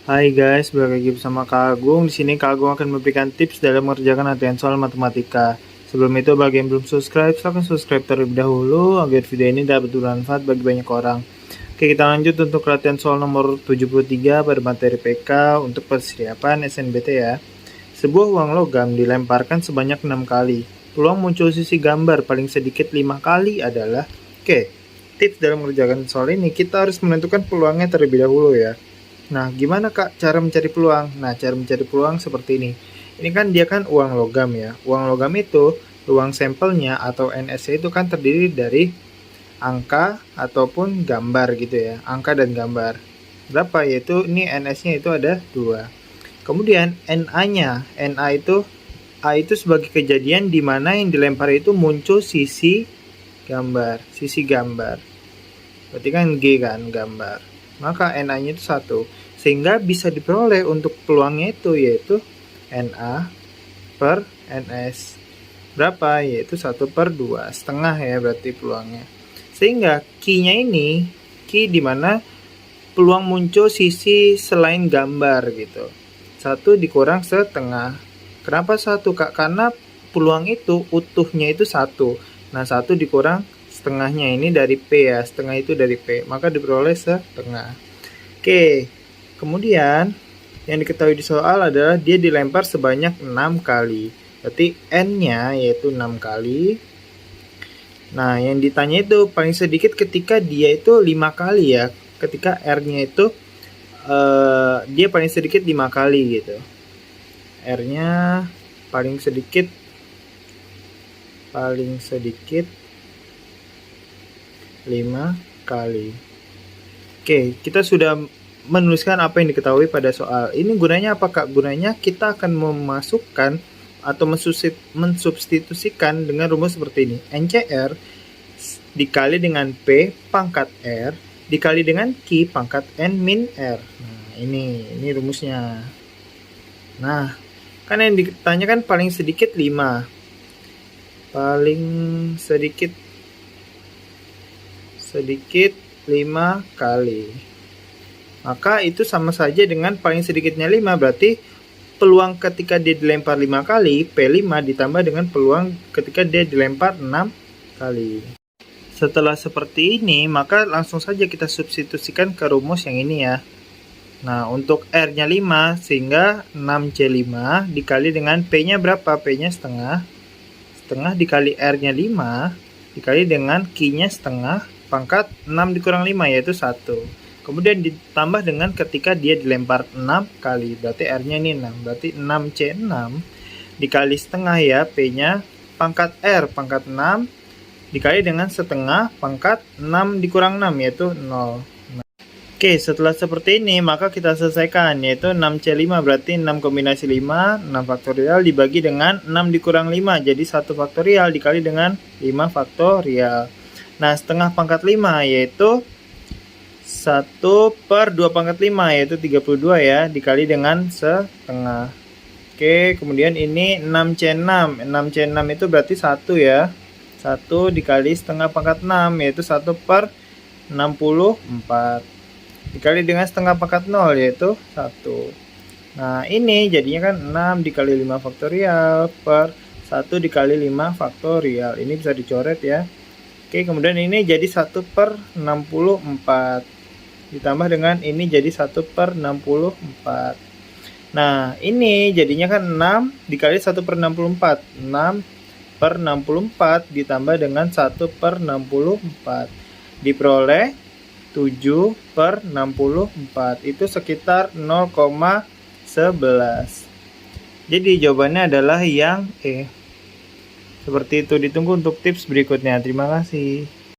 Hai guys, balik lagi bersama Kak Agung. Di sini Kak Agung akan memberikan tips dalam mengerjakan latihan soal matematika. Sebelum itu, bagi yang belum subscribe, silahkan subscribe terlebih dahulu agar video ini dapat bermanfaat bagi banyak orang. Oke, kita lanjut untuk latihan soal nomor 73 pada materi PK untuk persiapan SNBT ya. Sebuah uang logam dilemparkan sebanyak 6 kali. Peluang muncul sisi gambar paling sedikit 5 kali adalah... Oke, tips dalam mengerjakan soal ini, kita harus menentukan peluangnya terlebih dahulu ya. Nah, gimana Kak cara mencari peluang? Nah, cara mencari peluang seperti ini. Ini kan dia kan uang logam ya. Uang logam itu, uang sampelnya atau NS itu kan terdiri dari angka ataupun gambar gitu ya. Angka dan gambar. Berapa? Yaitu ini NS-nya itu ada 2. Kemudian NA-nya. NA itu A itu sebagai kejadian di mana yang dilempar itu muncul sisi gambar. Sisi gambar. Berarti kan G kan gambar. Maka NA-nya itu 1. Sehingga bisa diperoleh untuk peluangnya itu yaitu NA per NS. Berapa? Yaitu 1/2. Setengah ya berarti peluangnya. Sehingga Q-nya ini, Q dimana peluang muncul sisi selain gambar gitu. 1 dikurang setengah. Kenapa 1 Kak? Karena peluang itu utuhnya itu 1. Nah 1 dikurang setengahnya ini dari P ya. Setengah itu dari P. Maka diperoleh setengah. Oke. Kemudian yang diketahui di soal adalah dia dilempar sebanyak 6 kali. Berarti N-nya yaitu 6 kali. Nah, yang ditanya itu paling sedikit ketika dia itu 5 kali ya. Ketika R-nya itu dia paling sedikit 5 kali gitu. R-nya paling sedikit 5 kali. Oke, kita sudah menuliskan apa yang diketahui pada soal. Ini gunanya apa Kak? Gunanya kita akan memasukkan atau mensubstitusikan dengan rumus seperti ini. NCR dikali dengan P pangkat R dikali dengan Q pangkat N min R. Nah, ini rumusnya. Nah, kan yang ditanyakan paling sedikit 5. Paling sedikit 5 kali. Maka itu sama saja dengan paling sedikitnya 5. Berarti peluang ketika dia dilempar 5 kali, P5 ditambah dengan peluang ketika dia dilempar 6 kali. Setelah seperti ini, maka langsung saja kita substitusikan ke rumus yang ini ya. Nah, untuk R-nya 5, sehingga 6C5 dikali dengan P-nya berapa? P-nya setengah. Setengah dikali R-nya 5, dikali dengan Q-nya setengah, pangkat 6 dikurang 5, yaitu 1. Kemudian ditambah dengan ketika dia dilempar 6 kali. Berarti R-nya ini 6. Berarti 6C6 dikali setengah ya, P-nya pangkat R, pangkat 6, dikali dengan setengah pangkat 6 dikurang 6 yaitu 0. Oke, setelah seperti ini maka kita selesaikan yaitu 6C5 berarti 6 kombinasi 5, 6 faktorial dibagi dengan 6 dikurang 5 jadi 1 faktorial dikali dengan 5 faktorial. Nah, setengah pangkat 5 yaitu 1/2 pangkat 5 yaitu 32 ya dikali dengan setengah. Oke, kemudian ini 6C6. 6C6 itu berarti 1 ya. 1 dikali setengah pangkat 6 yaitu 1/64 dikali dengan setengah pangkat 0 yaitu 1. Nah, ini jadinya kan 6 dikali 5 faktorial per 1 dikali 5 faktorial. Ini bisa dicoret ya. Oke, kemudian ini jadi 1/64 ditambah dengan ini jadi 1/64. Nah, ini jadinya kan 6 dikali 1/64. 6/64 ditambah dengan 1/64 diperoleh 7/64. Itu sekitar 0,11. Jadi jawabannya adalah yang E. Seperti itu. Ditunggu untuk tips berikutnya. Terima kasih.